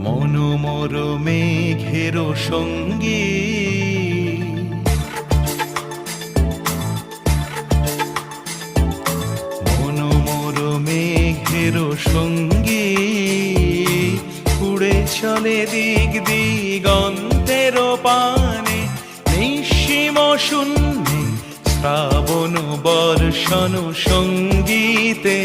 মনোমর মেঘের সঙ্গী মনোমর মেঘের সঙ্গী উড়ে চলে দিক দিগন্তের পানে নিঃসীম শূন্যে শ্রাবণ বর্ষণ সঙ্গীতে